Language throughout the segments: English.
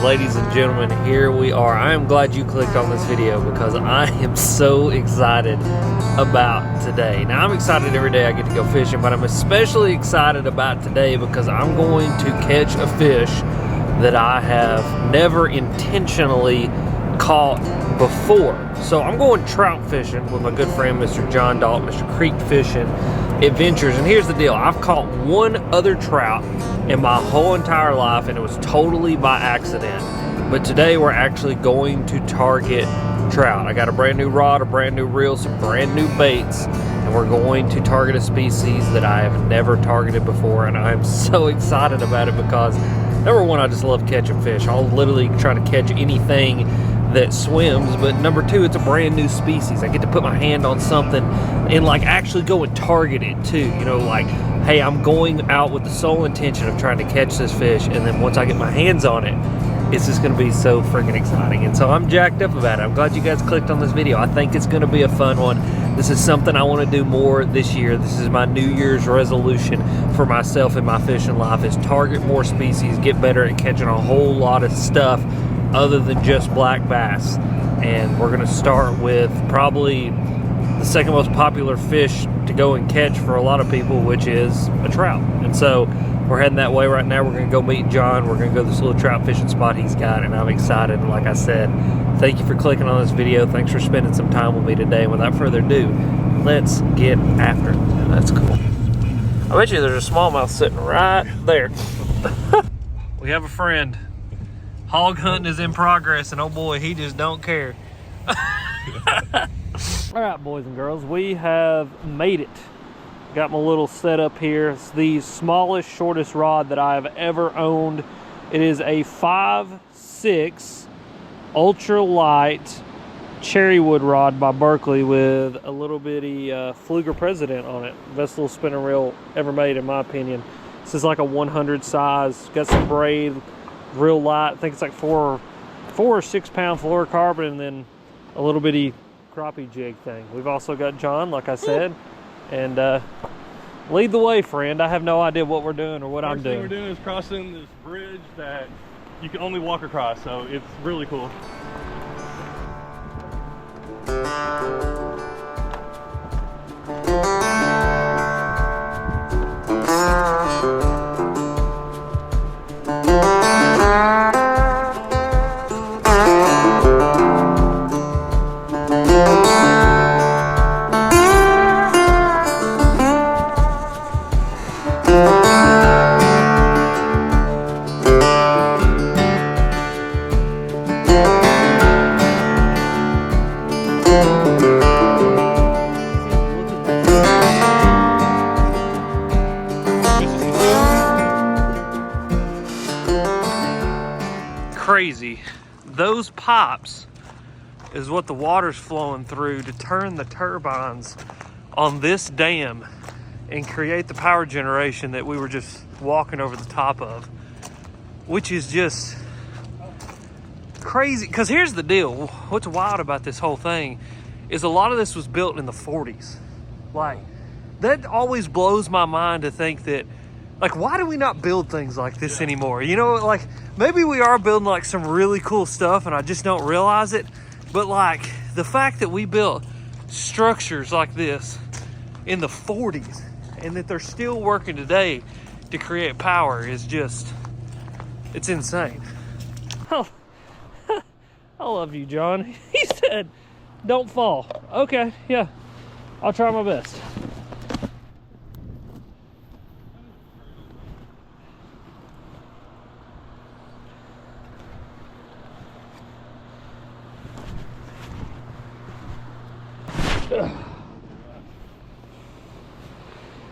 ladies and gentlemen, here we are. I am glad you clicked on this video because I am so excited about today. Now, I'm excited every day I get to go fishing, but I'm especially excited about today because I'm going to catch a fish that I have never intentionally caught before. So I'm going trout fishing with my good friend Mr. John Dalton, Mr. Creek Fishing Adventures. And here's the deal, I've caught one other trout in my whole entire life, and it was totally by accident. But today we're actually going to target trout. I got a brand new rod, a brand new reel, some brand new baits, and we're going to target a species that I have never targeted before, and I'm so excited about it because number one, I just love catching fish. I'll literally try to catch anything that swims, but number two, it's a brand new species. I get to put my hand on something and like actually go and target it too. You know, like, hey, I'm going out with the sole intention of trying to catch this fish, and then once I get my hands on it, it's just gonna be so freaking exciting. And so I'm jacked up about it. I'm glad you guys clicked on this video. I think it's gonna be a fun one. This is something I wanna do more this year. This is my New Year's resolution for myself in my fishing life, is target more species, get better at catching a whole lot of stuff other than just black bass. And we're gonna start with probably the second most popular fish to go and catch for a lot of people, which is a trout. And so we're heading that way right now. We're gonna go meet John. We're gonna go to this little trout fishing spot he's got, and I'm excited. Like I said, thank you for clicking on this video. Thanks for spending some time with me today. And without further ado, let's get after it. That's cool. I bet you there's a smallmouth sitting right there. We have a friend. Hog hunting is in progress, and oh boy, he just don't care. All right, boys and girls, we have made it. Got my little setup here. It's the smallest, shortest rod that I've ever owned. It is a 5'6" ultra light cherry wood rod by Berkley with a little bitty Fluger President on it. Best little spinning reel ever made, in my opinion. This is like a 100 size. Got some braid, real light. I think it's like 4 or 6 pound fluorocarbon, and then a little bitty crappie jig thing. We've also got John, like I said, and lead the way, friend. I have no idea what we're doing or what I'm doing. First thing we're doing is crossing this bridge that you can only walk across, so it's really cool. Crazy. Those pipes is what the water's flowing through to turn the turbines on this dam and create the power generation that we were just walking over the top of, which is just crazy. Because here's the deal, what's wild about this whole thing is a lot of this was built in the 40s. Like, that always blows my mind to think that, like, why do we not build things like this anymore? You know, like, maybe we are building like some really cool stuff and I just don't realize it. But like, the fact that we built structures like this in the 40s and that they're still working today to create power is just, it's insane. Oh, I love you, John. He said, don't fall. Okay, yeah, I'll try my best.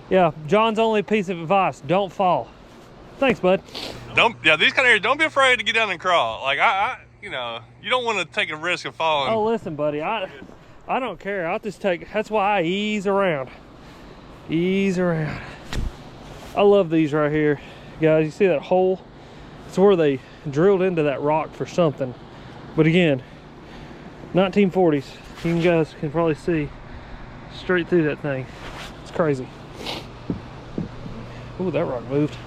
Yeah, John's only piece of advice, don't fall. Thanks, bud. These kind of areas, don't be afraid to get down and crawl. Like, you know, you don't want to take a risk of falling. Oh, listen, buddy, I don't care. I'll just take, that's why I ease around. Ease around. I love these right here. Guys, you see that hole? It's where they drilled into that rock for something. But again, 1940s. You guys can probably see straight through that thing. It's crazy. Ooh, that rock moved.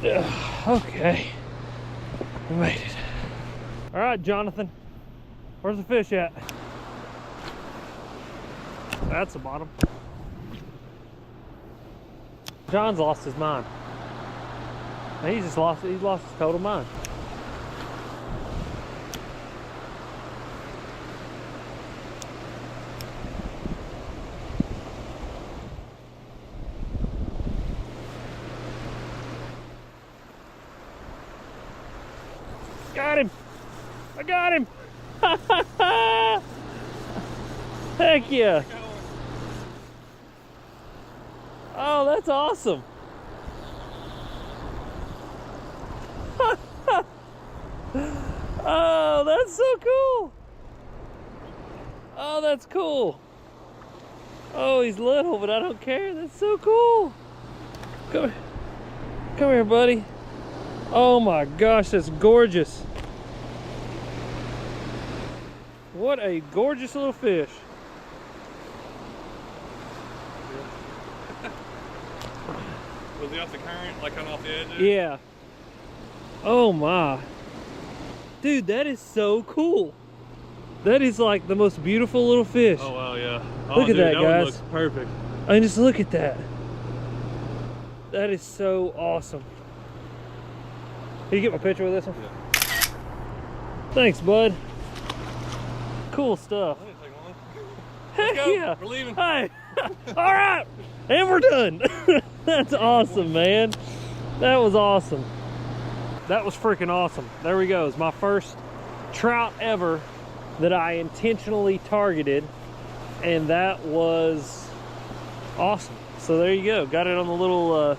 Okay, we made it. All right, Jonathan, where's the fish at? That's the bottom. John's lost his mind. He's lost his total mind. Got him! I got him! Heck yeah! Oh, that's awesome! Oh, that's so cool! Oh, that's cool! Oh, he's little, but I don't care. That's so cool! Come here, buddy. Oh my gosh, that's gorgeous. What a gorgeous little fish. Was he off the current, like kind of off the edge? Yeah. Oh my. Dude, that is so cool. That is like the most beautiful little fish. Oh wow, yeah. Look at that, that guys. One looks perfect. I mean, just look at that. That is so awesome. Can you get my picture with this one? Yeah. Thanks, bud. Cool stuff. I didn't take one. Heck Let's go. yeah. We're leaving. Hey. All right. And we're done. That's awesome, man. That was awesome. That was freaking awesome. There we go. It's my first trout ever that I intentionally targeted. And that was awesome. So there you go. Got it on the little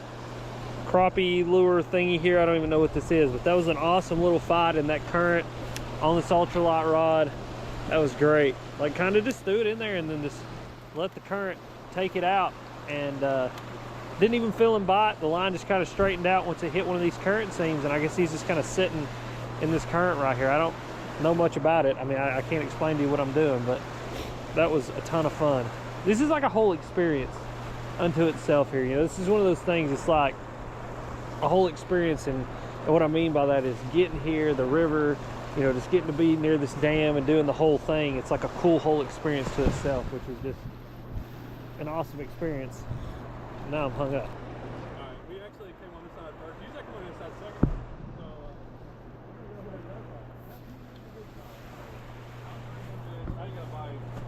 crappie lure thingy here. I don't even know what this is, but that was an awesome little fight in that current on this ultralight rod. That was great. Like, kind of just threw it in there and then just let the current take it out, and didn't even feel him bite. The line just kind of straightened out once it hit one of these current seams, and I guess he's just kind of sitting in this current right here. I don't know much about it. I mean, I can't explain to you what I'm doing, but that was a ton of fun. This is like a whole experience unto itself here. You know, this is one of those things, it's like a whole experience, and what I mean by that is getting here, the river, you know, just getting to be near this dam and doing the whole thing. It's like a cool whole experience to itself, which is just an awesome experience. Now I'm hung up. Alright, we actually came on this side first. You come on this side second.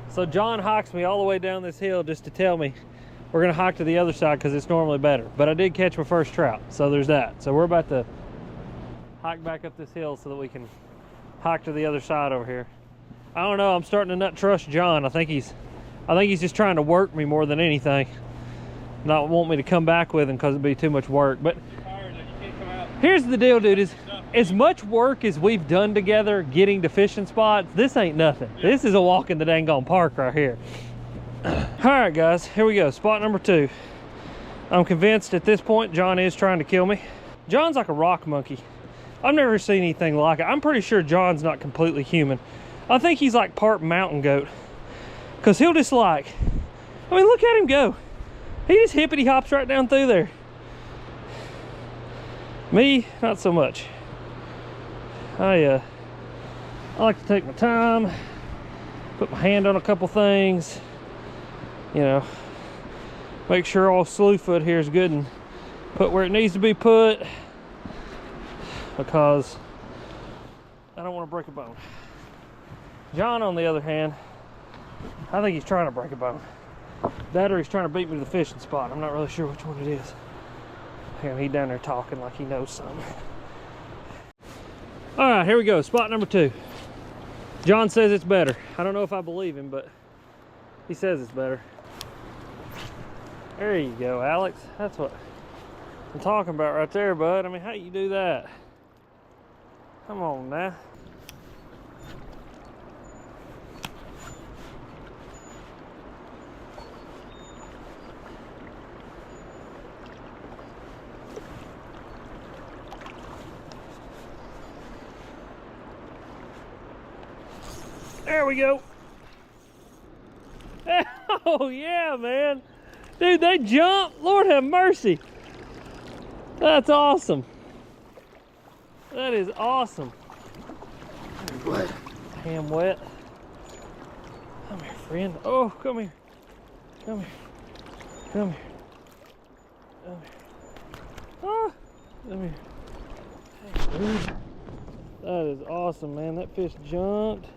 So John hikes me all the way down this hill just to tell me we're gonna hike to the other side because it's normally better. But I did catch my first trout, so there's that. So we're about to hike back up this hill so that we can hike to the other side over here. I don't know, I'm starting to not trust John. I think he's just trying to work me more than anything. Not want me to come back with him because it'd be too much work. But here's the deal, dude, is as much work as we've done together getting to fishing spots, this ain't nothing. Yeah. This is a walk in the dang on park right here. All right, guys, here we go. Spot number 2. I'm convinced at this point John is trying to kill me. John's like a rock monkey. I've never seen anything like it. I'm pretty sure John's not completely human. I think he's like part mountain goat. Because he'll just like, I mean, look at him go. He just hippity hops right down through there. Me, not so much. I like to take my time, put my hand on a couple things, you know, make sure all slew foot here is good and put where it needs to be put, because I don't want to break a bone. John, on the other hand, I think he's trying to break a bone. That or he's trying to beat me to the fishing spot. I'm not really sure which one it is. He's down there talking like he knows something. All right, here we go. Spot number 2. John says it's better. I don't know if I believe him, but he says it's better. There you go, Alex. That's what I'm talking about right there, bud. I mean, how you do that? Come on now. There we go. Oh yeah, man. Dude, they jump. Lord have mercy. That's awesome. That is awesome. Ham wet. Come here, friend. Oh, come here. Come here. Come here. Come here. Ah, come here. Hey, dude. That is awesome, man. That fish jumped.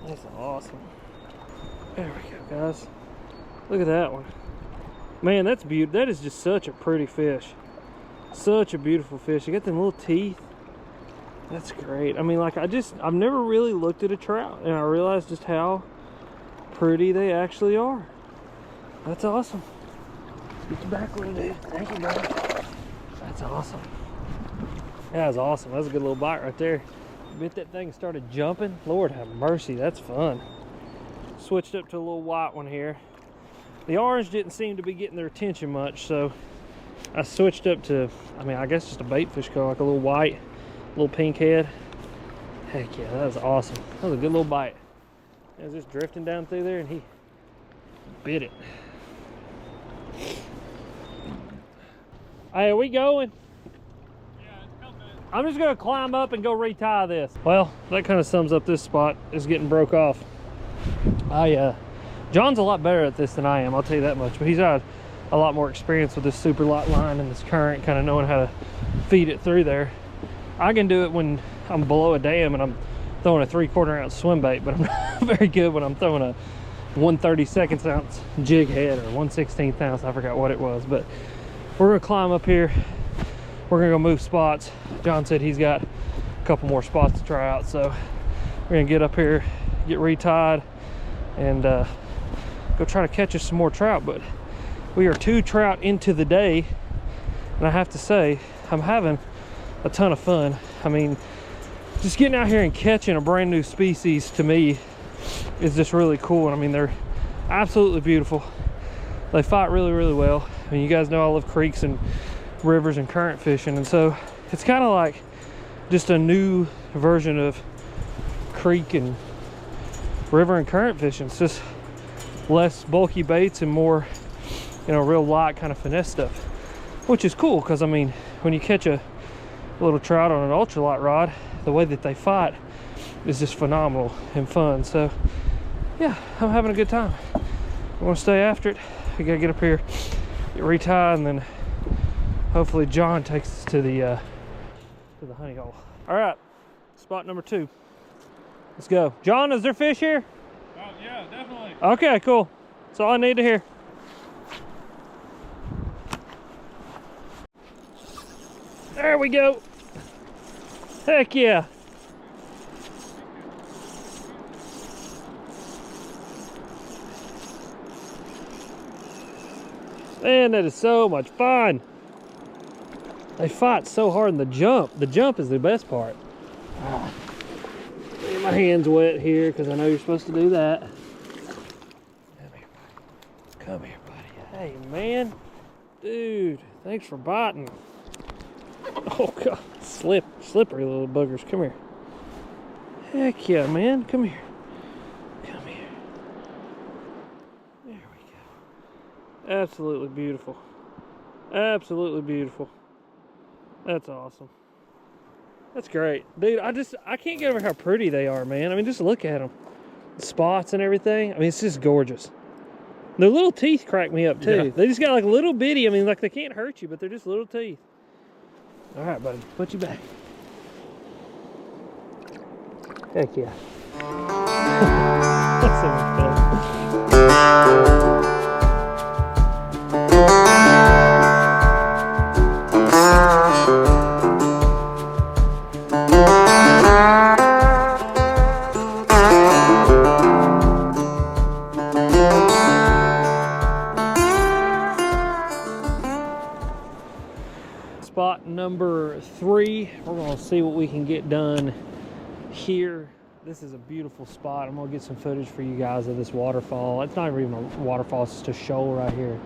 That's awesome. There we go, guys. Look at that one. Man, that's beautiful. That is just such a pretty fish. Such a beautiful fish. You got them little teeth. That's great. I mean, like, I've never really looked at a trout, and I realized just how pretty they actually are. That's awesome. Get you back, little dude. Thank you, buddy. That's awesome. That was awesome. That was a good little bite right there. Bit that thing and started jumping. Lord have mercy, that's fun. Switched up to a little white one here. The orange didn't seem to be getting their attention much, so I switched up to, I mean, I guess just a bait fish color, like a little white, little pink head. Heck yeah, that was awesome. That was a good little bite. I was just drifting down through there and he bit it. Hey, are we going? Yeah, it's coming. I'm just gonna climb up and go retie this. Well, that kind of sums up this spot. It's getting broke off. John's a lot better at this than I am, I'll tell you that much. But he's had a lot more experience with this super light line and this current, kind of knowing how to feed it through there. I can do it when I'm below a dam and I'm throwing a 3/4 ounce swim bait, but I'm not very good when I'm throwing a 1/32 ounce jig head or 1/16 ounce. I forgot what it was, but we're gonna climb up here. We're gonna go move spots. John said he's got a couple more spots to try out, so we're gonna get up here, get retied, and go try to catch us some more trout. But we are 2 trout into the day, and I have to say I'm having a ton of fun. I mean, just getting out here and catching a brand new species to me is just really cool. And I mean, they're absolutely beautiful. They fight really, really well. I mean, you guys know I love creeks and rivers and current fishing, and so it's kind of like just a new version of creek and river and current fishing. It's just less bulky baits and more, you know, real light kind of finesse stuff, which is cool because I mean, when you catch a little trout on an ultralight rod, the way that they fight is just phenomenal and fun. So yeah, I'm having a good time. I want to stay after it. We gotta get up here, get retied, and then hopefully John takes us to the honey hole. All right, spot number 2. Let's go. John, is there fish here? Oh yeah, definitely. Okay, cool. That's all I need to hear. There we go. Heck yeah. Man, that is so much fun. They fight so hard in the jump. The jump is the best part. Get my hands wet here because I know you're supposed to do that. Come here, buddy. Come here, buddy. Hey, man. Dude, thanks for biting. Oh, God. Slippery little buggers. Come here. Heck yeah, man. Come here. Come here. There we go. Absolutely beautiful. Absolutely beautiful. That's awesome. That's great. Dude, I can't get over how pretty they are, man. I mean, just look at them. The spots and everything. I mean, it's just gorgeous. Their little teeth crack me up, too. Yeah. They just got like little bitty, I mean, like they can't hurt you, but they're just little teeth. All right, buddy. Put you back. Heck yeah. That's so much fun. Spot number 3, we're gonna see what we can get done here. This is a beautiful spot. I'm gonna get some footage for you guys of this waterfall. It's not even a waterfall, it's just a shoal right here.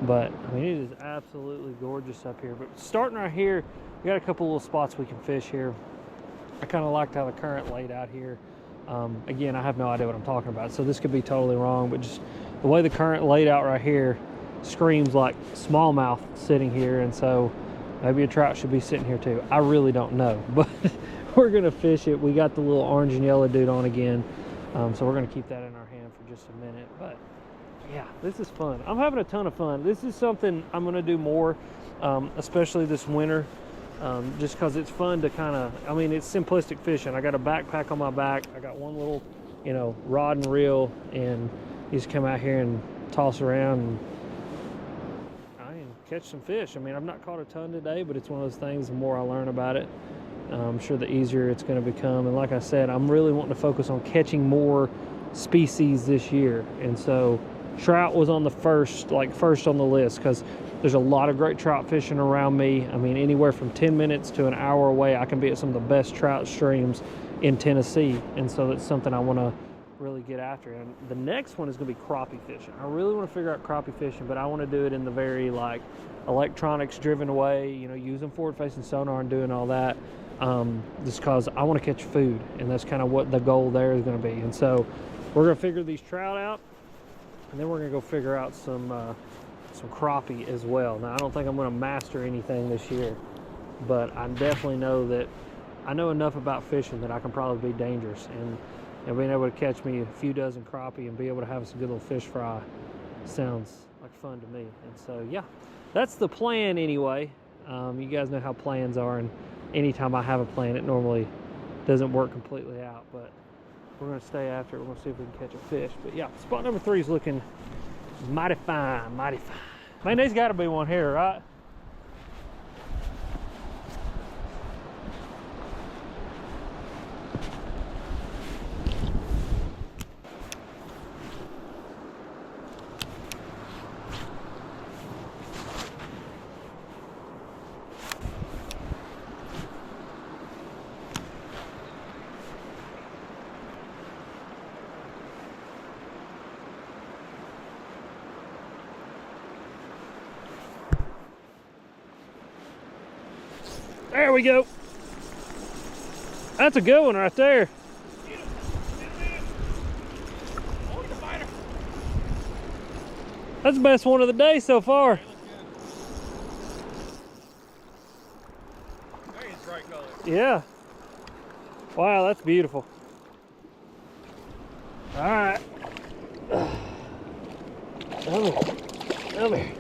But I mean, it is absolutely gorgeous up here. But starting right here, we got a couple little spots we can fish here. I kind of liked how the current laid out here. Again, I have no idea what I'm talking about, so this could be totally wrong, but just the way the current laid out right here screams like smallmouth sitting here. And so Maybe a trout should be sitting here too. I really don't know, but we're gonna fish it. We got the little orange and yellow dude on again, so we're gonna keep that in our hand for just a minute. But yeah, this is fun. I'm having a ton of fun. This is something I'm gonna do more, especially this winter, just because it's fun to kind of, I mean, it's simplistic fishing. I got a backpack on my back. I got one little, you know, rod and reel, and you just come out here and toss around and catch some fish. I mean, I've not caught a ton today, but it's one of those things, the more I learn about it, I'm sure the easier it's going to become. And like I said, I'm really wanting to focus on catching more species this year. And so trout was on the first on the list, because there's a lot of great trout fishing around me. I mean, anywhere from 10 minutes to an hour away, I can be at some of the best trout streams in Tennessee. And so that's something I want to really get after. And the next one is going to be crappie fishing. I really want to figure out crappie fishing, but I want to do it in the very like electronics driven way, you know, using forward facing sonar and doing all that, just because I want to catch food, and that's kind of what the goal there is going to be. And so we're going to figure these trout out, and then we're going to go figure out some crappie as well. Now, I don't think I'm going to master anything this year, but I definitely know that I know enough about fishing that I can probably be dangerous, and being able to catch me a few dozen crappie and be able to have some good little fish fry sounds like fun to me. And so, yeah, that's the plan anyway. You guys know how plans are, and anytime I have a plan, it normally doesn't work completely out, but we're going to stay after it. We're going to see if we can catch a fish. But yeah, spot number 3 is looking mighty fine, mighty fine. Man, there's got to be one here, right? There we go. That's a good one right there. That's the best one of the day so far. Bright color. Yeah. Wow, that's beautiful. All right. Come here.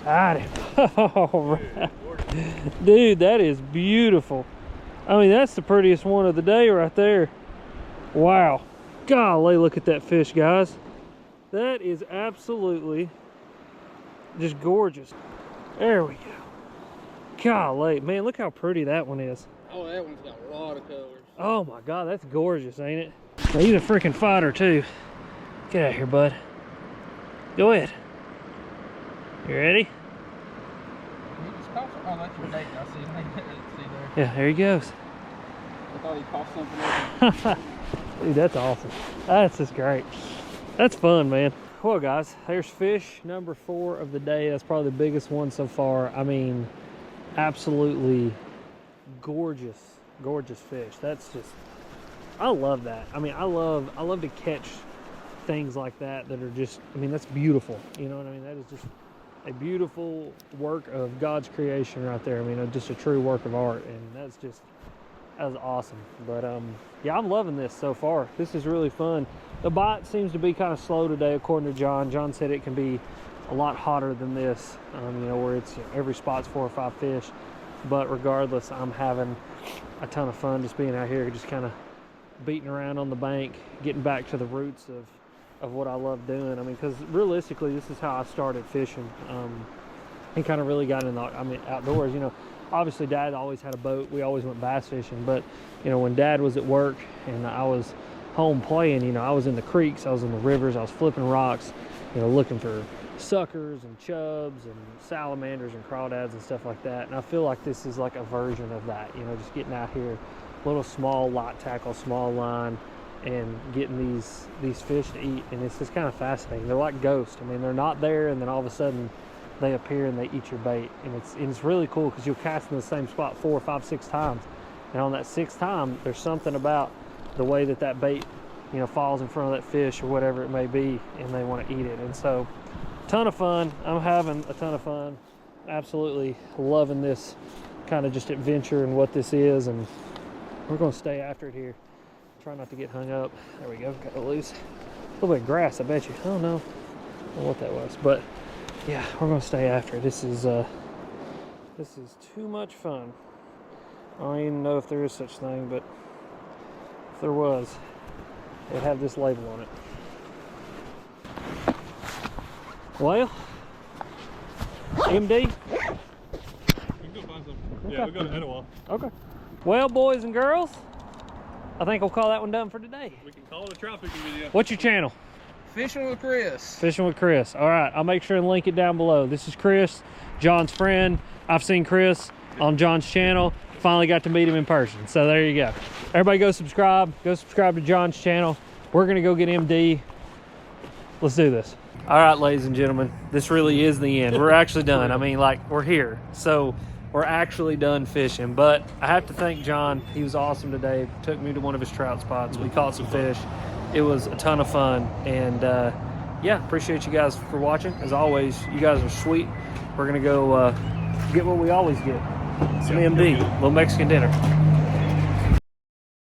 Got it. All right. Dude, that is beautiful. I mean, that's the prettiest one of the day right there. Wow. Golly, look at that fish, guys. That is absolutely just gorgeous. There we go. Golly, man, look how pretty that one is. Oh, that one's got a lot of colors. Oh my God, that's gorgeous, ain't it? Now, he's a freaking fighter too. Get out of here, bud. Go ahead. You ready? Oh, that's your bait. I see there. Yeah, there he goes. I thought he caught something else. Dude, that's awesome. That's just great. That's fun, man. Well, guys, there's fish number 4 of the day. That's probably the biggest one so far. I mean, absolutely gorgeous, gorgeous fish. That's just, I love that. I mean, I love to catch things like that are just, I mean, that's beautiful. You know what I mean? That is just a beautiful work of God's creation right there. I mean, just a true work of art, and that was awesome. But yeah, I'm loving this so far. This is really fun. The bite seems to be kind of slow today, according to John. John said it can be a lot hotter than this, you know, where it's, you know, every spot's 4 or 5 fish. But regardless, I'm having a ton of fun just being out here, just kind of beating around on the bank, getting back to the roots of what I love doing. I mean, because realistically, this is how I started fishing, and kind of really got in the, I mean, outdoors. You know, obviously Dad always had a boat. We always went bass fishing, but you know, when Dad was at work and I was home playing, you know, I was in the creeks, I was in the rivers, I was flipping rocks, you know, looking for suckers and chubs and salamanders and crawdads and stuff like that. And I feel like this is like a version of that, you know, just getting out here, little small light tackle, small line, and getting these fish to eat. And it's just kind of fascinating. They're like ghosts. I mean, they're not there, and then all of a sudden they appear and they eat your bait. And it's really cool because you'll cast in the same spot 4, 5, 6 times, and on that 6th time, there's something about the way that bait, you know, falls in front of that fish or whatever it may be, and they want to eat it. And so, ton of fun. I'm having a ton of fun. absolutely loving this kind of just adventure and what this is, and we're going to stay after it here. Try not to get hung up. There we go, got it loose. A little bit of grass, I bet you. I don't know what that was, but yeah, we're going to stay after it. This is too much fun. I don't even know if there is such thing, but if there was, it'd have this label on it. Well, MD? We can go find some. Yeah, we'll go to Etowah. Okay. Well, boys and girls, I think we'll call that one done for today. We can call it a trout fishing video. What's your channel? Fishing with Chris. Fishing with Chris. All right, I'll make sure and link it down below. This is Chris, John's friend. I've seen Chris on John's channel. Finally got to meet him in person. So there you go. Everybody go subscribe. Go subscribe to John's channel. We're gonna go get MD. Let's do this. All right, ladies and gentlemen, this really is the end. We're actually done. I mean, like, we're here. So we're actually done fishing. But I have to thank John. He was awesome today. Took me to one of his trout spots. We caught some fish. It was a ton of fun. And yeah, appreciate you guys for watching. As always, you guys are sweet. We're gonna go get what we always get. Some MD, little Mexican dinner.